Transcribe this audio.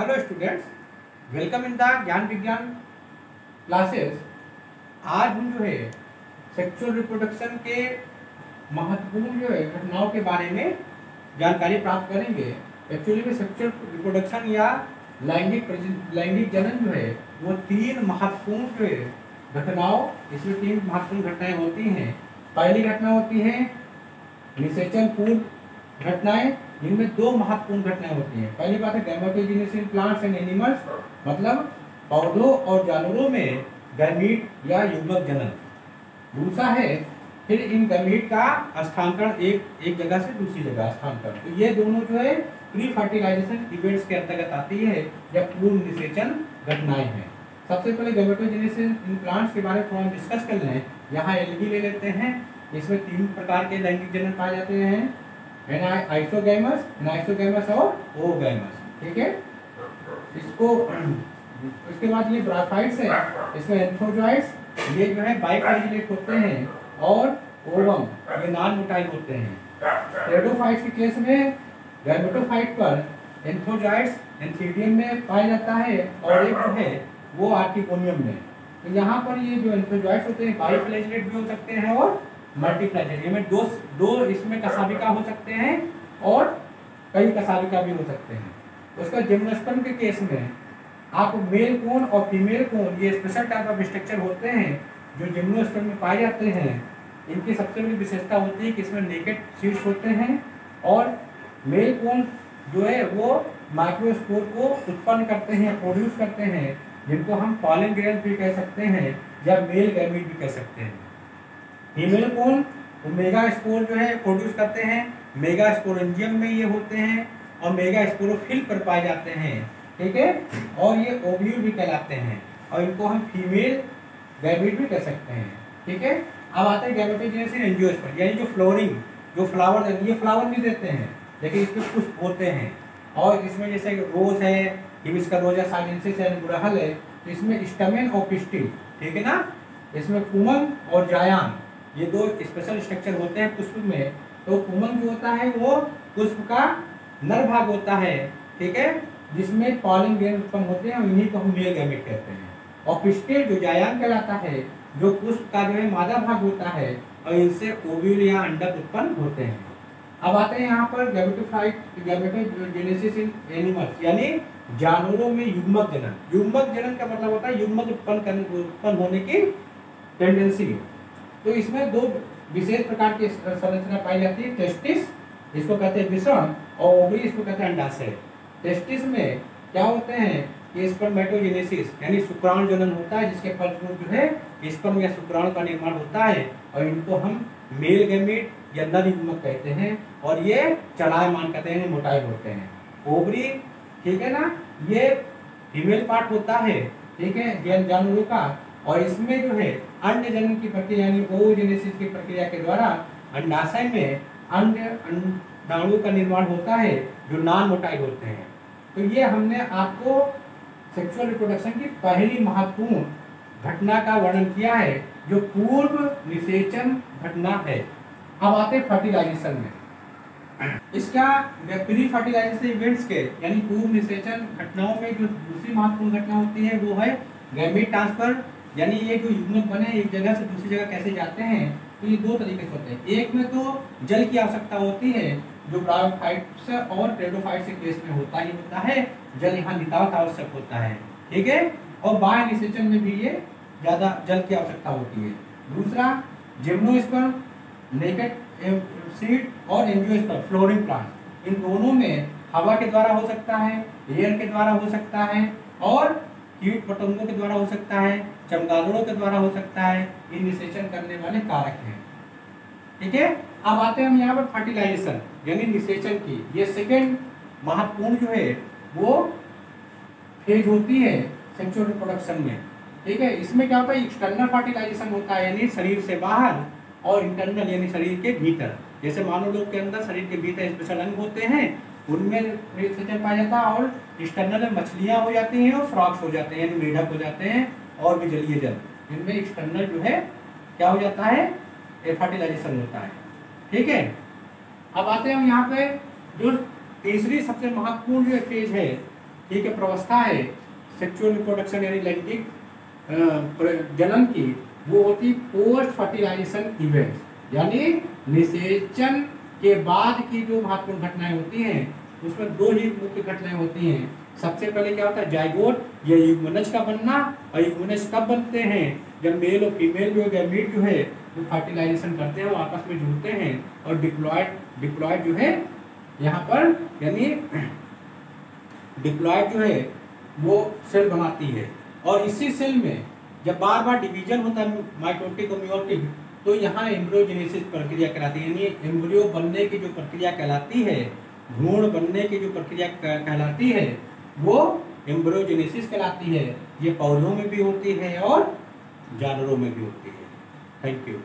Hello students, welcome in the ज्ञान विज्ञान classes. आज हम जो है सेक्सुअल रिप्रोडक्शन के महत्वपूर्ण जो है घटनाओं के बारे में जानकारी प्राप्त करेंगे। एक्चुअली में सेक्सुअल रिप्रोडक्शन या लैंगिक जनन जो है वो तीन महत्वपूर्ण जो है घटनाओं, इसमें तीन महत्वपूर्ण घटनाएं होती हैं। पहली घटना होती है निषेचन पूर्व घटनाएं, इनमें दो महत्वपूर्ण घटनाएं होती हैं। पहली बात है gametogenesis in plants and animals, मतलब पौधों और जानवरों में गैमीट या युग्मक जनन। दूसरा है फिर इन गैमीट का स्थानांतरण एक जगह से दूसरी जगह स्थानांतरण। तो ये दोनों जो है प्री फर्टिलाइजेशन इवेंट्स के अंतर्गत आती है या पूर्व निषेचन घटनाएं हैं। सबसे पहले गैमेटोजेनेसिस इन प्लांट्स के बारे में थोड़ा डिस्कस कर लें। यहाँ एलगी ले लेते हैं। इसमें तीन प्रकार के लैंगिक जनन पाए जाते हैं, आइसोगैमस, एनाइसोगैमस और ओगैमस। ठीक है, इसको उसके बाद ये ब्राफाइट्स है, इसमें एंथ्रोजॉइट्स ये जो है बाइफैजिलेट होते हैं और ओवम ये नॉन मोटाइल होते हैं। टेरोडोफाइट्स के केस में गैमेटोफाइट पर एंथ्रोजॉइट्स एंथीडियम में पाया जाता है और एक जो है वो आर्टिकोनियम में। तो यहाँ पर ये जो एंथ्रोजॉइट्स होते हैं बाइफैजिलेट भी हो सकते हैं और मल्टीफ्लैजेलेट में दो इसमें कसाबिका हो सकते हैं और कई कसाबिका भी हो सकते हैं। उसका जिम्नोस्पर्म के केस में आप मेल कोन और फीमेल कोन ये स्पेशल टाइप ऑफ स्ट्रक्चर होते हैं जो जिम्नोस्पर्म में पाए जाते हैं। इनकी सबसे बड़ी विशेषता होती है कि इसमें नेकेड सीड्स होते हैं और मेल कोन जो है वो माइक्रोस्पोर को उत्पन्न करते हैं, प्रोड्यूस करते हैं, जिनको हम पॉलन ग्रेन्स भी कह सकते हैं या मेल गैमीट भी कह सकते हैं। फीमेल कोन मेगा स्पोर जो है प्रोड्यूस करते हैं, मेगा स्पोरेंजियम में ये होते हैं और मेगा स्पोरोफिल पर पाए जाते हैं। ठीक है, और ये ओव्यूल भी कहलाते हैं और इनको हम फीमेल गैमीट भी कह सकते हैं। ठीक है, अब आते हैं गैमेटोजेनेसिस एंजियोस्पर्म, यानी जो फ्लोरिंग, जो फ्लावर, ये फ्लावर नहीं देते हैं लेकिन इसके पुष्प होते हैं। और इसमें जैसे रोज है, हिबिस्कस रोजा साइनेंसिस है, गुड़हल है, तो इसमें स्टमेन और पिस्टिल, ठीक है ना, इसमें कुमन और जायान ये दो स्पेशल स्ट्रक्चर होते हैं पुष्प में। तो कुमन जो होता है वो पुष्प का नर भाग होता है, ठीक है, जिसमें पॉलन ग्रेन उत्पन्न होते हैं और इन्हीं को हम मेल गैमेट कहते हैं। और पिस्टिल जो जायान कहलाता है, जो पुष्प का जो है मादा भाग होता है और इनसे ओव्यूल या अंडक उत्पन्न होते हैं। अब आते हैं यहाँ पर गैमेटोजेनेसिस इन एनिमल्स, यानी जानवरों में युग्मक जनन। युग्मक जनन का मतलब होता है युग्मक उत्पन्न होने की टेंडेंसी। तो इसमें दो विशेष प्रकार की संरचना पाई जाती है। टेस्टिस, इसको कहते हैं वृषण, और ओवरी, इसको कहते हैं अंडाशय। टेस्टिस में क्या होते हैं कि स्पर्मेटोजेनेसिस यानी शुक्राणु जनन होता है, जिसके फलस्वरूप जो है स्पर्म या शुक्राणु का निर्माण होता है और इनको हम मेल गैमीट या नर युग्मक कहते हैं और ये चलायमान कहते हैं, मोटाइल होते हैं। ओवरी, ठीक है ना, ये फीमेल पार्ट होता है, ठीक है, जानवरों का, और इसमें जो है अंड जनन की प्रक्रिया यानी ओवोजेनेसिस की प्रक्रिया के द्वारा अंडाशय में अंडाणु का निर्माण होता है जो नॉन मोटाइल होते हैं। तो ये हमने आपको सेक्सुअल रिप्रोडक्शन की पहली महत्वपूर्ण घटना का वर्णन किया है जो पूर्व निषेचन घटना है। अब आते हैं फर्टिलाइजेशन में। इसका प्री फर्टिलाइजेशन इवेंट्स के यानी पूर्व निषेचन घटनाओं में जो दूसरी महत्वपूर्ण घटना होती है वो है गैमीट ट्रांसफर, यानी ये जो युग्मक बने एक जगह से दूसरी जगह कैसे जाते हैं। तो ये दो तरीके से होते हैं। एक में तो जल की आवश्यकता होती है जो ब्रायोफाइट्स और टेरोडोफाइट्स के केस में होता ही होता है, जल यहाँ नितांत आवश्यक होता है, ठीक है, और बाह्य निषेचन में भी ये ज़्यादा जल की आवश्यकता होती है। दूसरा जिम्नोस्पर्म, नेकेड सीड और एंजियोस्पर्म फ्लोरिंग प्लांट, इन दोनों में हवा के द्वारा हो सकता है, एयर के द्वारा हो सकता है और कीट पतंगों के द्वारा हो सकता है, चमगादड़ों के द्वारा हो सकता है। ये निषेचन करने वाले कारक हैं। ठीक है, अब आते हैं हम यहाँ पर फर्टिलाइजेशन यानी निषेचन की। ये सेकेंड महत्वपूर्ण जो है वो फेज होती है सेक्सुअल रिप्रोडक्शन में। ठीक है, इसमें क्या होता है एक्सटर्नल फर्टिलाइजेशन होता है यानी शरीर से बाहर, और इंटरनल यानी शरीर के भीतर। जैसे मानव लोग के अंदर शरीर के भीतर स्पेशल अंग होते हैं, उनमें निषेचन पाया जाता है, और एक्सटर्नल में मछलियाँ हो जाती हैं और फ्रॉग्स हो जाते हैं यानी मेढक हो जाते हैं और भी जलीय जल, इनमें एक्सटर्नल जो है क्या हो जाता है फर्टिलाइजेशन होता है। ठीक है, अब आते हैं हम यहाँ पे जो तीसरी सबसे महत्वपूर्ण जो फेज है एक प्रवस्था है सेक्सुअल रिप्रोडक्शन यानी लैंगिक जन्म की, वो होती पोस्ट फर्टिलाइजेशन इवेंट्स, यानी निषेचन के बाद की जो महत्वपूर्ण घटनाएं होती हैं उसमें दो ही मुख्य घटनाएं होती हैं। सबसे पहले क्या होता है, जाइगोट या युग्मनज का बनना। और युग्मनज कब बनते हैं, जब मेल और फीमेल जो गैमीट जो है वो फर्टिलाइजेशन करते हैं, वो आपस में जुड़ते हैं और डिप्लॉयड जो है यहाँ पर यानी डिप्लॉयड जो है वो सेल बनाती है। और इसी सेल में जब बार बार डिवीजन होता है माइटोटिक और मियोटिक, तो यहाँ एम्ब्रियोजेनेसिस प्रक्रिया कहलाती है, यानी एम्ब्रियो बनने की जो प्रक्रिया कहलाती है, भ्रूण बनने की जो प्रक्रिया कहलाती है वो एम्ब्रियोजेनेसिस कहलाती है। ये पौधों में भी होती है और जानवरों में भी होती है। Thank you.